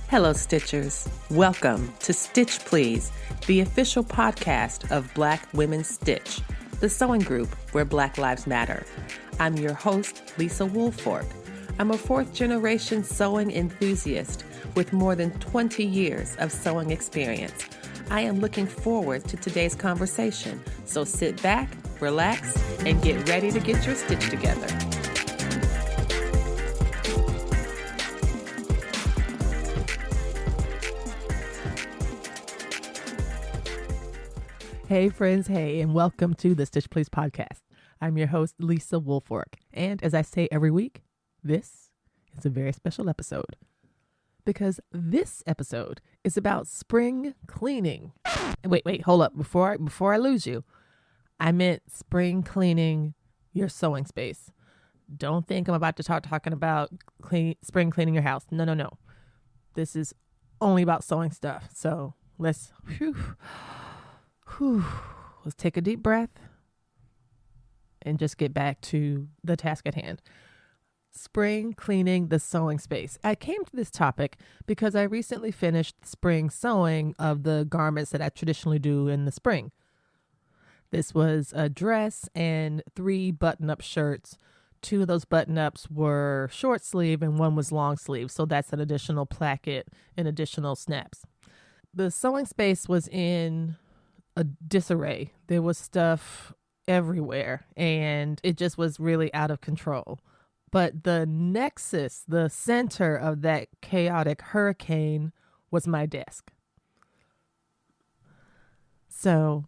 Hello, Stitchers. Welcome to Stitch Please, the official podcast of Black Women Stitch, the sewing group where Black Lives Matter. I'm your host, Lisa Woolfork. I'm a fourth-generation sewing enthusiast with more than 20 years of sewing experience. I am looking forward to today's conversation, so sit back, relax, and get ready to get your stitch together. Hey friends, hey, and welcome to the Stitch Please podcast. I'm your host, Lisa Woolfork, and as I say every week, this is a very special episode because this episode is about spring cleaning. Wait, hold up. Before I lose you, I meant spring cleaning your sewing space. Don't think I'm about to talking about spring cleaning your house. No. This is only about sewing stuff. So let's take a deep breath and just get back to the task at hand. Spring cleaning the sewing space. I came to this topic because I recently finished spring sewing of the garments that I traditionally do in the spring. This was a dress and 3 button-up shirts. 2 of those button-ups were short sleeve and 1 was long sleeve. So that's an additional placket and additional snaps. The sewing space was in a disarray. There was stuff everywhere and it just was really out of control. But the nexus, the center of that chaotic hurricane was my desk. So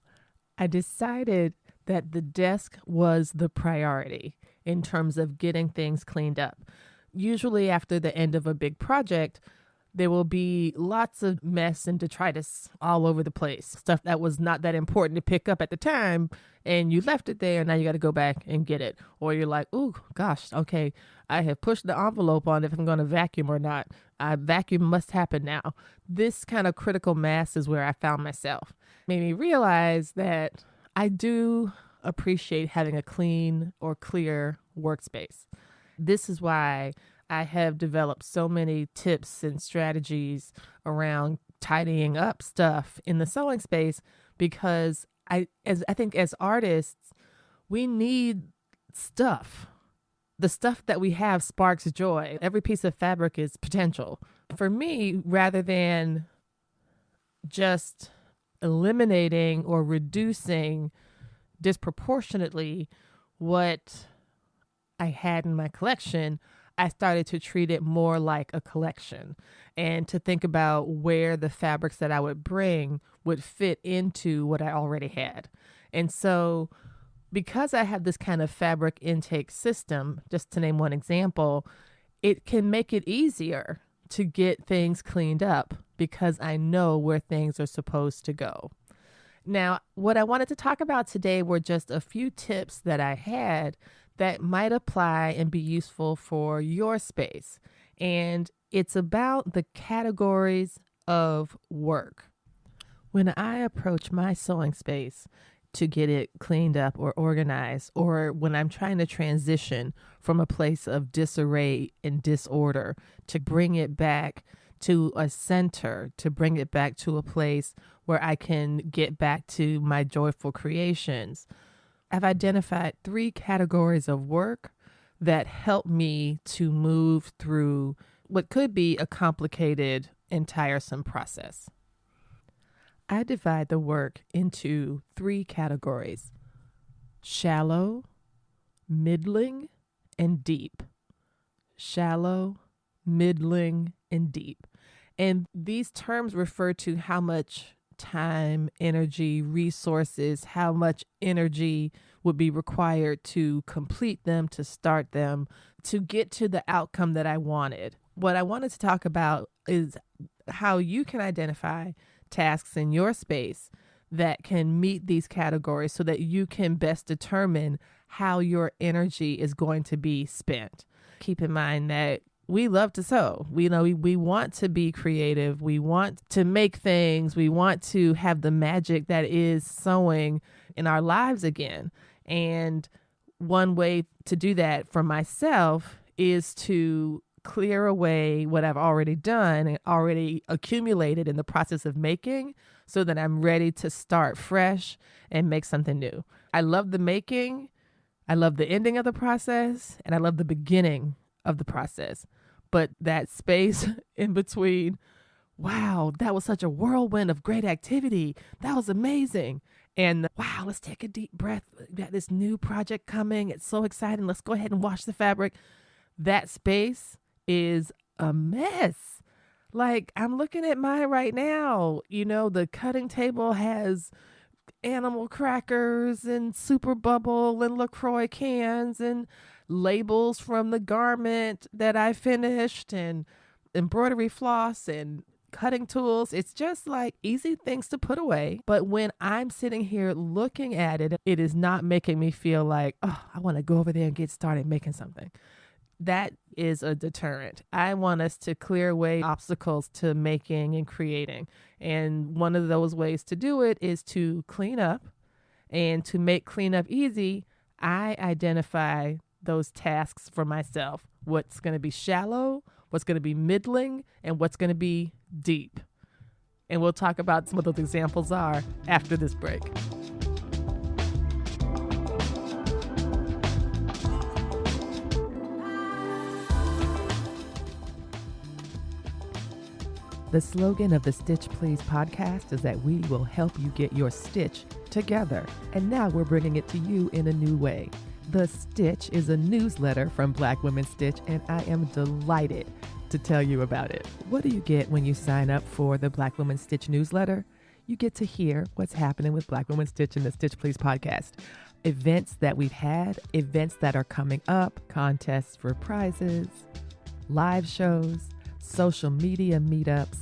I decided that the desk was the priority in terms of getting things cleaned up. Usually after the end of a big project, there will be lots of mess and detritus all over the place. Stuff that was not that important to pick up at the time, and you left it there, and now you got to go back and get it. Or you're like, oh, gosh, okay, I have pushed the envelope on if I'm going to vacuum or not. Vacuum must happen now. This kind of critical mass is where I found myself. Made me realize that I do appreciate having a clean or clear workspace. This is why I have developed so many tips and strategies around tidying up stuff in the sewing space because I think as artists, we need stuff. The stuff that we have sparks joy. Every piece of fabric is potential. For me, rather than just eliminating or reducing disproportionately what I had in my collection, I started to treat it more like a collection and to think about where the fabrics that I would bring would fit into what I already had. And so because I have this kind of fabric intake system, just to name one example, it can make it easier to get things cleaned up because I know where things are supposed to go. Now, what I wanted to talk about today were just a few tips that I had that might apply and be useful for your space. And it's about the categories of work. When I approach my sewing space to get it cleaned up or organized, or when I'm trying to transition from a place of disarray and disorder to bring it back to a center, to bring it back to a place where I can get back to my joyful creations, I've identified 3 categories of work that help me to move through what could be a complicated and tiresome process. I divide the work into 3 categories: shallow, middling, and deep. Shallow, middling, and deep. And these terms refer to how much time, energy, resources, how much energy would be required to complete them, to start them, to get to the outcome that I wanted. What I wanted to talk about is how you can identify tasks in your space that can meet these categories so that you can best determine how your energy is going to be spent. Keep in mind that we love to sew. We want to be creative. We want to make things. We want to have the magic that is sewing in our lives again. And one way to do that for myself is to clear away what I've already done and already accumulated in the process of making so that I'm ready to start fresh and make something new. I love the making, I love the ending of the process, and I love the beginning of the process. But that space in between, wow, that was such a whirlwind of great activity. That was amazing. And wow, let's take a deep breath. We got this new project coming. It's so exciting. Let's go ahead and wash the fabric. That space is a mess. Like, I'm looking at mine right now. You know, the cutting table has animal crackers and Super Bubble and LaCroix cans and labels from the garment that I finished and embroidery floss and cutting tools. It's just like easy things to put away. But when I'm sitting here looking at it, it is not making me feel like, oh, I want to go over there and get started making something. That is a deterrent. I want us to clear away obstacles to making and creating. And one of those ways to do it is to clean up. And to make cleanup easy, I identify those tasks for myself. What's going to be shallow, what's going to be middling, and what's going to be deep. And we'll talk about some of those examples are after this break. The slogan of the Stitch Please podcast is that we will help you get your stitch together. And now we're bringing it to you in a new way. The Stitch is a newsletter from Black Women Stitch, and I am delighted to tell you about it. What do you get when you sign up for the Black Women Stitch newsletter? You get to hear what's happening with Black Women Stitch in the Stitch Please podcast. Events that we've had, events that are coming up, contests for prizes, live shows, social media meetups,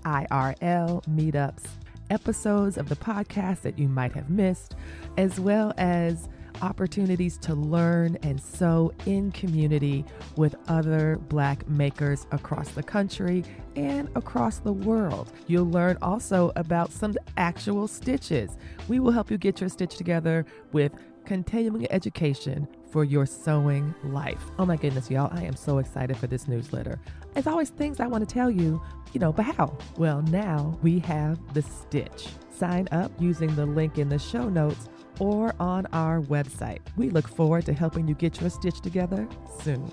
IRL meetups, episodes of the podcast that you might have missed, as well as opportunities to learn and sew in community with other Black makers across the country and across the world. You'll learn also about some actual stitches. We will help you get your stitch together with continuing education for your sewing life. Oh my goodness, y'all, I am so excited for this newsletter. There's always things I want to tell you, but how? Well, now we have the Stitch. Sign up using the link in the show notes or on our website. We look forward to helping you get your stitch together soon.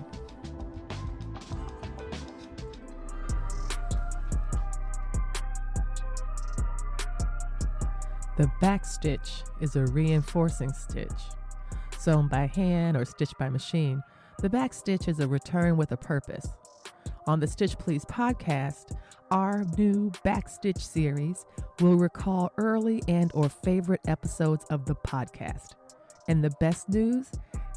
The back stitch is a reinforcing stitch. Sewn by hand or stitched by machine, the back stitch is a return with a purpose. On the Stitch Please podcast, our new Backstitch series will recall early and or favorite episodes of the podcast. And the best news,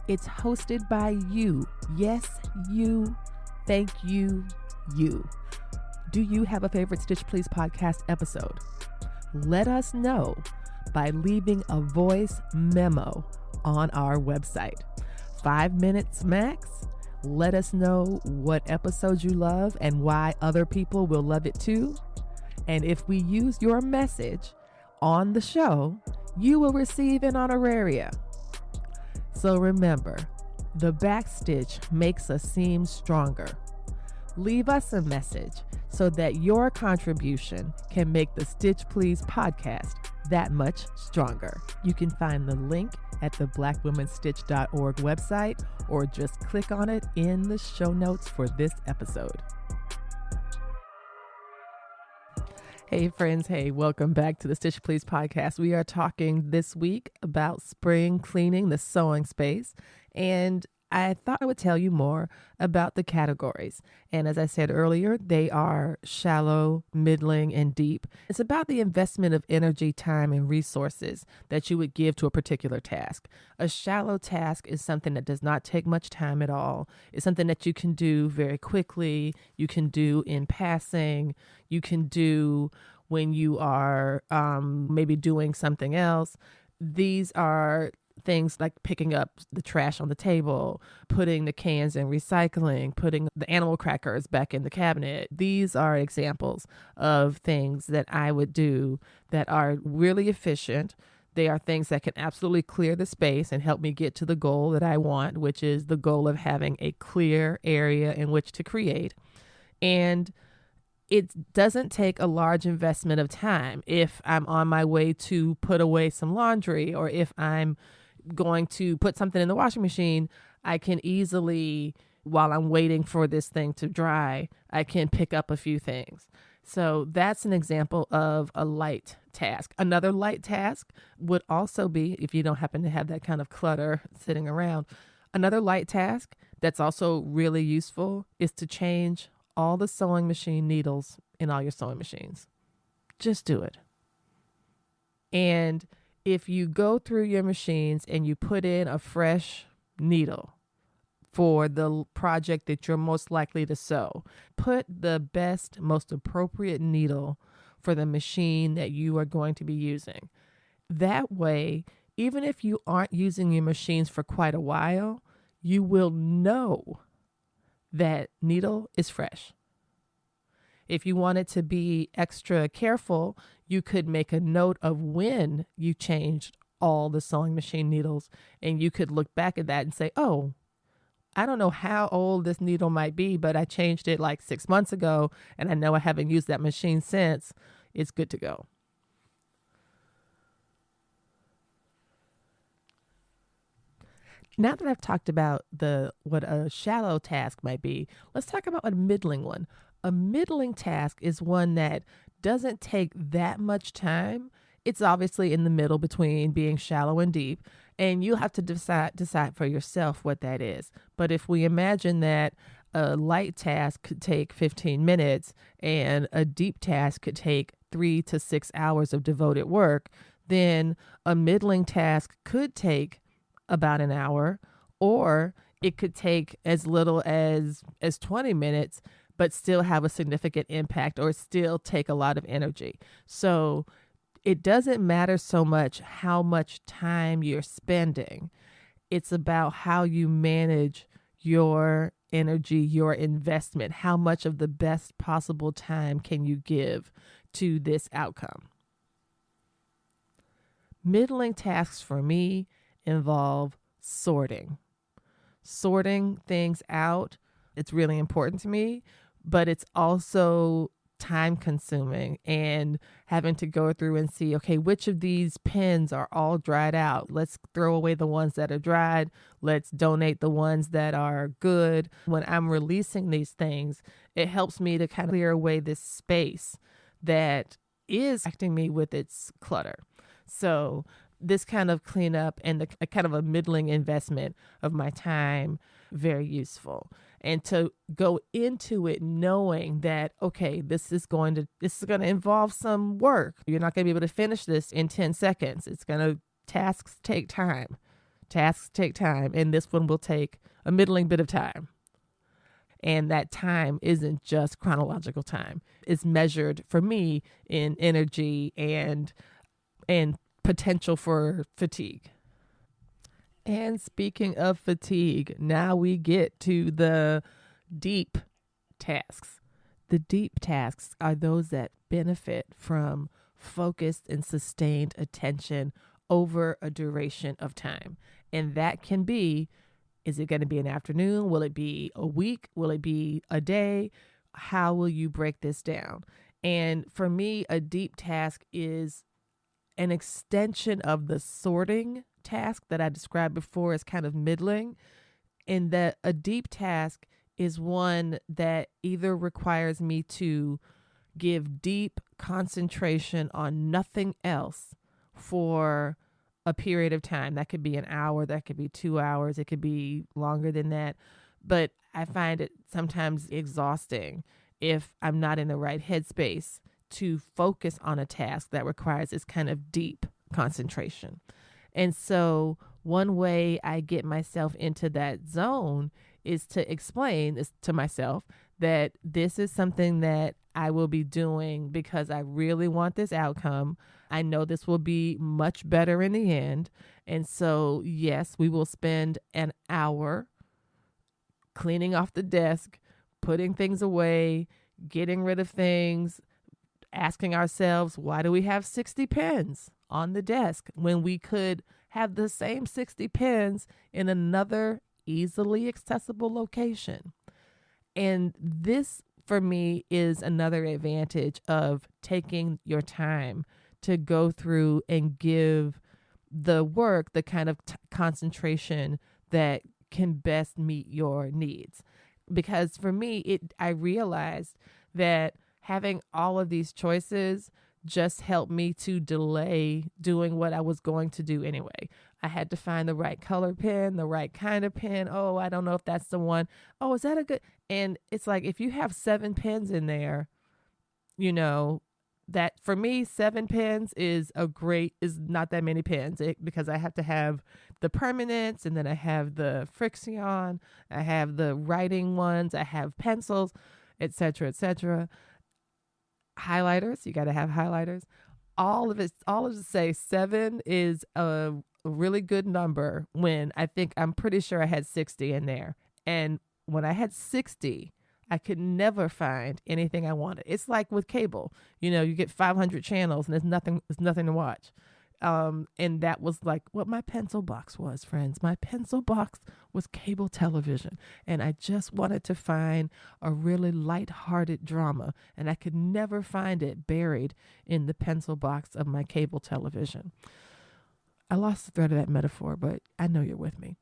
it's hosted by you. Yes, you. Thank you, you. Do you have a favorite Stitch Please podcast episode? Let us know by leaving a voice memo on our website. 5 minutes max. Let us know what episodes you love and why other people will love it too. And if we use your message on the show, you will receive an honoraria. So remember, the backstitch makes a seam stronger. Leave us a message so that your contribution can make the Stitch Please podcast that much stronger. You can find the link at the blackwomenstitch.org website or just click on it in the show notes for this episode. Hey friends, hey, welcome back to the Stitch Please podcast. We are talking this week about spring cleaning the sewing space, and I thought I would tell you more about the categories. And as I said earlier, they are shallow, middling, and deep. It's about the investment of energy, time, and resources that you would give to a particular task. A shallow task is something that does not take much time at all. It's something that you can do very quickly. You can do in passing. You can do when you are maybe doing something else. These are things like picking up the trash on the table, putting the cans in recycling, putting the animal crackers back in the cabinet. These are examples of things that I would do that are really efficient, They are things that can absolutely clear the space and help me get to the goal that I want, which is the goal of having a clear area in which to create. And it doesn't take a large investment of time. If I'm on my way to put away some laundry, or if I'm going to put something in the washing machine, I can easily, while I'm waiting for this thing to dry, I can pick up a few things. So that's an example of a light task. Another light task would also be, if you don't happen to have that kind of clutter sitting around, another light task that's also really useful is to change all the sewing machine needles in all your sewing machines. Just do it. And if you go through your machines and you put in a fresh needle for the project that you're most likely to sew, put the best, most appropriate needle for the machine that you are going to be using. That way, even if you aren't using your machines for quite a while, you will know that needle is fresh. If you wanted to be extra careful, you could make a note of when you changed all the sewing machine needles, and you could look back at that and say, oh, I don't know how old this needle might be, but I changed it like 6 months ago, and I know I haven't used that machine since. It's good to go. Now that I've talked about what a shallow task might be, let's talk about a middling one. A middling task is one that doesn't take that much time. It's obviously in the middle between being shallow and deep, and you have to decide for yourself what that is. But if we imagine that a light task could take 15 minutes and a deep task could take 3 to 6 hours of devoted work, then a middling task could take about an hour, or it could take as little as 20 minutes, but still have a significant impact or still take a lot of energy. So it doesn't matter so much how much time you're spending. It's about how you manage your energy, your investment. How much of the best possible time can you give to this outcome? Middling tasks for me involve sorting things out. It's really important to me, but it's also time consuming, and having to go through and see, okay, which of these pens are all dried out? Let's throw away the ones that are dried. Let's donate the ones that are good. When I'm releasing these things, it helps me to kind of clear away this space that is acting me with its clutter. So this kind of cleanup and a kind of a middling investment of my time, very useful. And to go into it knowing that, okay, this is going to involve some work. You're not going to be able to finish this in 10 seconds. Tasks take time. And this one will take a middling bit of time. And that time isn't just chronological time. It's measured for me in energy and potential for fatigue. And speaking of fatigue, now we get to the deep tasks. The deep tasks are those that benefit from focused and sustained attention over a duration of time. And that can be, is it going to be an afternoon? Will it be a week? Will it be a day? How will you break this down? And for me, a deep task is an extension of the sorting task that I described before as kind of middling, and that a deep task is one that either requires me to give deep concentration on nothing else for a period of time. That could be an hour, that could be 2 hours, it could be longer than that. But I find it sometimes exhausting if I'm not in the right headspace to focus on a task that requires this kind of deep concentration. And so one way I get myself into that zone is to explain this to myself, that this is something that I will be doing because I really want this outcome. I know this will be much better in the end. And so, yes, we will spend an hour cleaning off the desk, putting things away, getting rid of things, asking ourselves, why do we have 60 pens? on the desk when we could have the same 60 pens in another easily accessible location. And this, for me, is another advantage of taking your time to go through and give the work the kind of concentration that can best meet your needs. Because for me, I realized that having all of these choices just helped me to delay doing what I was going to do anyway. I had to find the right color pen, the right kind of pen. Oh, I don't know if that's the one. Oh, is that a good? And it's like, if you have 7 pens in there, that for me, 7 pens is not that many pens because I have to have the permanents, and then I have the friction, I have the writing ones, I have pencils, etc., etc. Highlighters, you got to have highlighters. All of it say 7 is a really good number when I'm pretty sure I had 60 in there. And when I had 60, I could never find anything I wanted. It's like with cable, you get 500 channels and there's nothing to watch. And that was like what my pencil box was, friends. My pencil box was cable television. And I just wanted to find a really lighthearted drama. And I could never find it buried in the pencil box of my cable television. I lost the thread of that metaphor, but I know you're with me.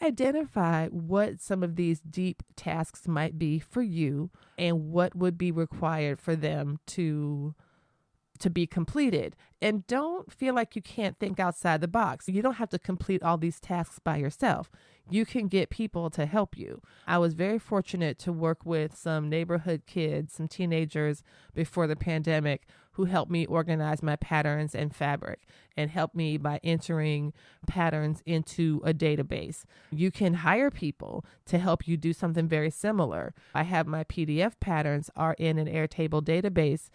Identify what some of these deep tasks might be for you and what would be required for them to be completed. And don't feel like you can't think outside the box. You don't have to complete all these tasks by yourself. You can get people to help you. I was very fortunate to work with some neighborhood kids, some teenagers before the pandemic, who helped me organize my patterns and fabric and helped me by entering patterns into a database. You can hire people to help you do something very similar. I have my PDF patterns are in an Airtable database,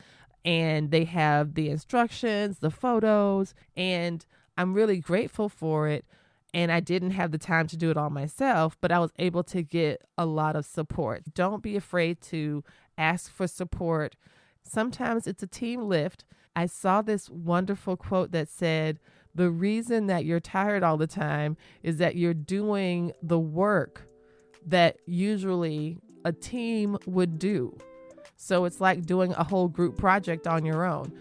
and they have the instructions, the photos, and I'm really grateful for it. And I didn't have the time to do it all myself, but I was able to get a lot of support. Don't be afraid to ask for support. Sometimes it's a team lift. I saw this wonderful quote that said, the reason that you're tired all the time is that you're doing the work that usually a team would do. So it's like doing a whole group project on your own.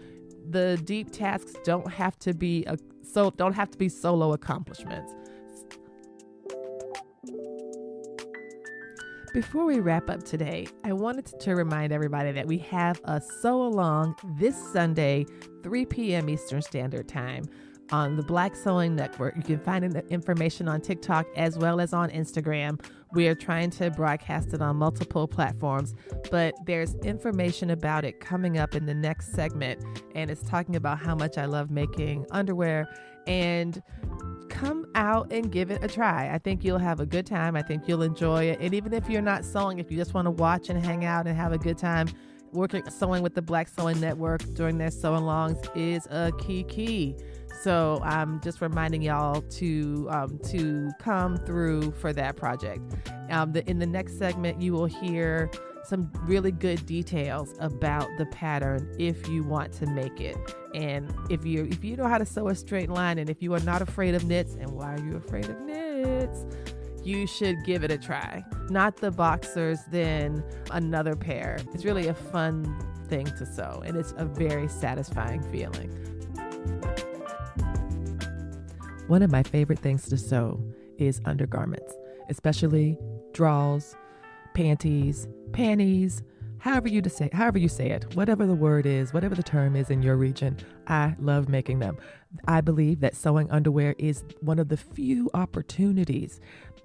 The deep tasks don't have to be solo accomplishments. Before we wrap up today, I wanted to remind everybody that we have a Sew Along this Sunday, 3 p.m. Eastern Standard Time on the Black Sewing Network. You can find the information on TikTok as well as on Instagram. We are trying to broadcast it on multiple platforms, but there's information about it coming up in the next segment, and it's talking about how much I love making underwear. And come out and give it a try. I think you'll have a good time. I think you'll enjoy it. And even if you're not sewing, if you just want to watch and hang out and have a good time, sewing with the Black Sewing Network during their sew-alongs is a key. So I'm just reminding y'all to come through for that project. In the next segment, you will hear some really good details about the pattern if you want to make it. And if you know how to sew a straight line, and if you are not afraid of knits, and why are you afraid of knits? You should give it a try. Not the boxers, then another pair. It's really a fun thing to sew, and it's a very satisfying feeling. One of my favorite things to sew is undergarments, especially drawers, panties, however you say it, whatever the word is, whatever the term is in your region. I love making them. I believe that sewing underwear is one of the few opportunities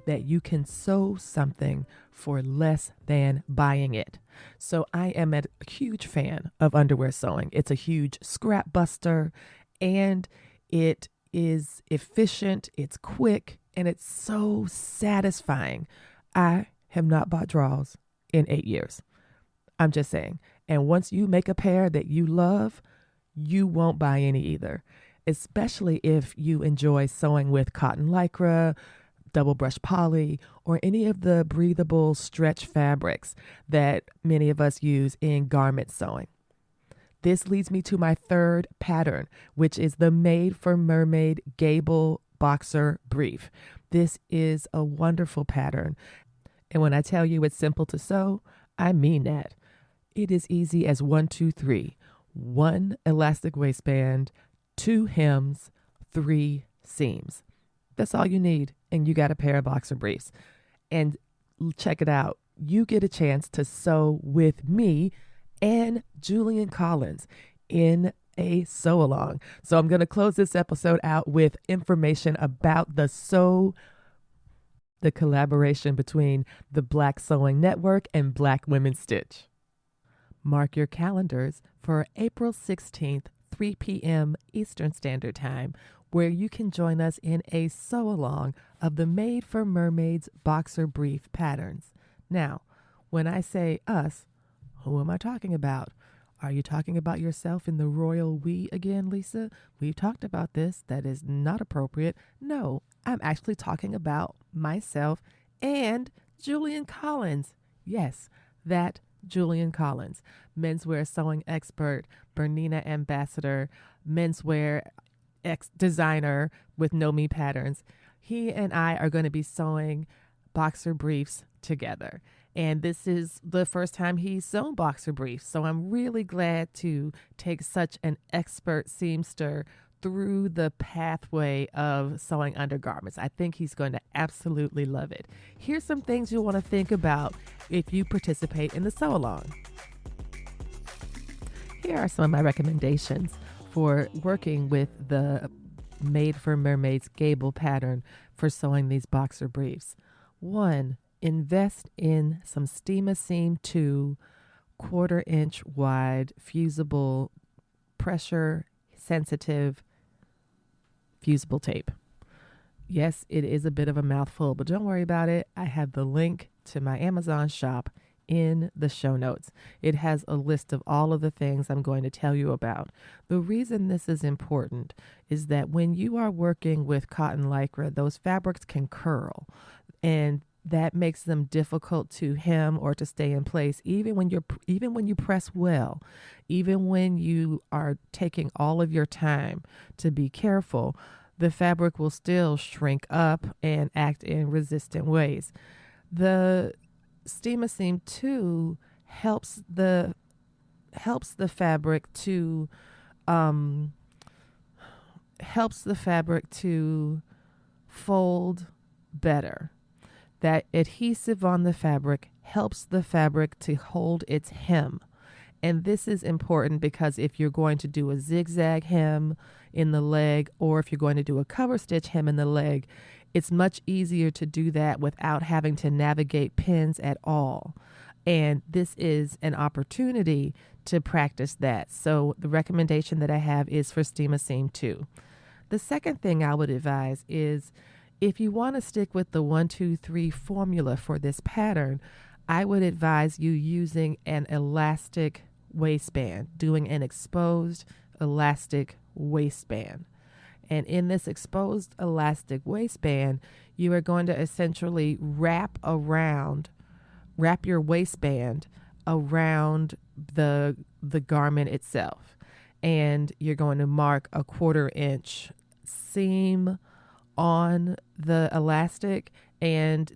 that you can sew something for less than buying it. So I am a huge fan of underwear sewing. It's a huge scrap buster, and it is efficient, it's quick, and it's so satisfying. I have not bought drawers in 8 years. I'm just saying. And once you make a pair that you love, you won't buy any either, especially if you enjoy sewing with cotton lycra, double brush poly, or any of the breathable stretch fabrics that many of us use in garment sewing. This leads me to my third pattern, which is the Made for Mermaid Gable Boxer Brief. This is a wonderful pattern. And when I tell you it's simple to sew, I mean that. It is easy as 1, 2, 3. 1 elastic waistband, 2 hems, 3 seams. That's all you need, and you got a pair of boxer briefs. And check it out. You get a chance to sew with me and Julian Collins in a sew along. So I'm going to close this episode out with information about the collaboration between the Black Sewing Network and Black Women Stitch. Mark your calendars for April 16th, 3 p.m. Eastern Standard Time, where you can join us in a sew-along of the Made for Mermaids boxer brief patterns. Now, when I say us, who am I talking about? Are you talking about yourself in the royal we again, Lisa? We've talked about this. That is not appropriate. No, I'm actually talking about myself and Julian Collins. Yes, that Julian Collins, menswear sewing expert, Bernina ambassador, menswear designer with No Me Patterns. He and I are going to be sewing boxer briefs together. And this is the first time he's sewn boxer briefs. So I'm really glad to take such an expert seamster through the pathway of sewing undergarments. I think he's going to absolutely love it. Here's some things you'll want to think about if you participate in the sew along. Here are some of my recommendations for working with the Made for Mermaids Gable pattern for sewing these boxer briefs. 1, invest in some Steam Seam 2 1/4-inch wide fusible, pressure sensitive fusible tape. Yes, it is a bit of a mouthful, but don't worry about it. I have the link to my Amazon shop in the show notes. It has a list of all of the things I'm going to tell you about. The reason this is important is that when you are working with cotton lycra, those fabrics can curl, and that makes them difficult to hem or to stay in place, even when you press well, even when you are taking all of your time to be careful, the fabric will still shrink up and act in resistant ways. The Steam Seam 2 helps the fabric to fold better. That adhesive on the fabric helps the fabric to hold its hem. And this is important because if you're going to do a zigzag hem in the leg, or if you're going to do a cover stitch hem in the leg, it's much easier to do that without having to navigate pins at all. And this is an opportunity to practice that. So the recommendation that I have is for Steam Seam 2. The second thing I would advise is, if you want to stick with the 1, 2, 3 formula for this pattern, I would advise you using an elastic waistband, doing an exposed elastic waistband. And in this exposed elastic waistband, you are going to essentially wrap your waistband around the garment itself. And you're going to mark a 1/4-inch seam on the elastic, and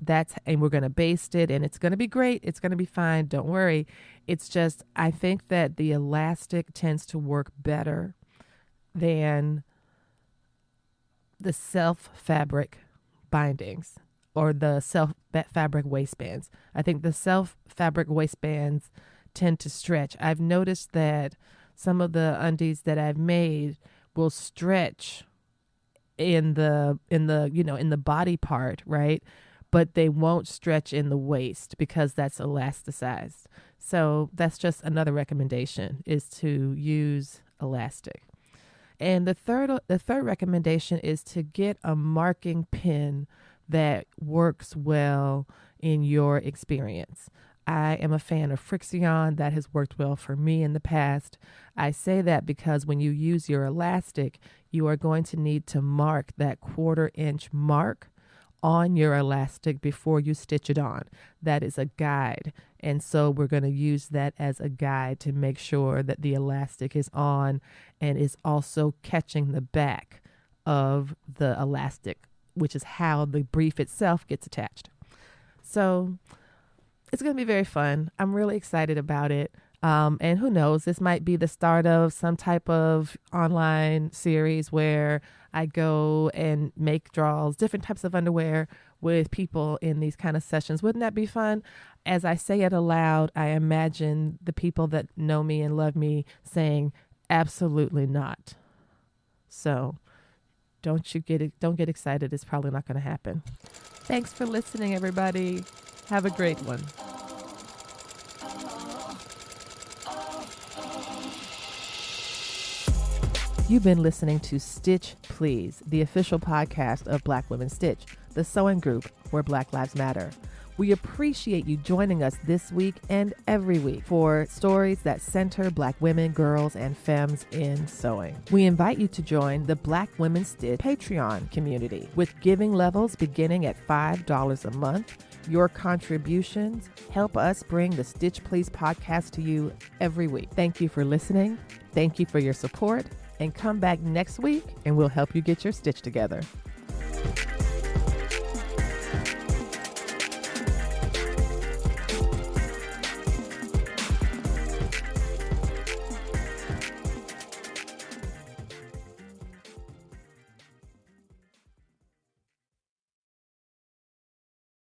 we're going to baste it, and it's going to be great. It's going to be fine. Don't worry. It's just, I think that the elastic tends to work better than the self fabric bindings or the self fabric waistbands. I think the self fabric waistbands tend to stretch. I've noticed that some of the undies that I've made will stretch in the body part, right? But they won't stretch in the waist because that's elasticized. So that's just another recommendation, is to use elastic. And the third recommendation is to get a marking pin that works well in your experience. I am a fan of Frixion. That has worked well for me in the past. I say that because when you use your elastic, you are going to need to mark that 1/4-inch mark on your elastic before you stitch it on. That is a guide. And so we're going to use that as a guide to make sure that the elastic is on and is also catching the back of the elastic, which is how the brief itself gets attached. So it's going to be very fun. I'm really excited about it. And who knows, this might be the start of some type of online series where I go and make draws, different types of underwear with people in these kind of sessions. Wouldn't that be fun? As I say it aloud, I imagine the people that know me and love me saying, absolutely not. So don't get excited. It's probably not going to happen. Thanks for listening, everybody. Have a great one. You've been listening to Stitch Please, the official podcast of Black Women Stitch, the sewing group where Black Lives Matter. We appreciate you joining us this week and every week for stories that center Black women, girls, and femmes in sewing. We invite you to join the Black Women Stitch Patreon community with giving levels beginning at $5 a month. Your contributions help us bring the Stitch Please podcast to you every week. Thank you for listening. Thank you for your support. And come back next week and we'll help you get your stitch together.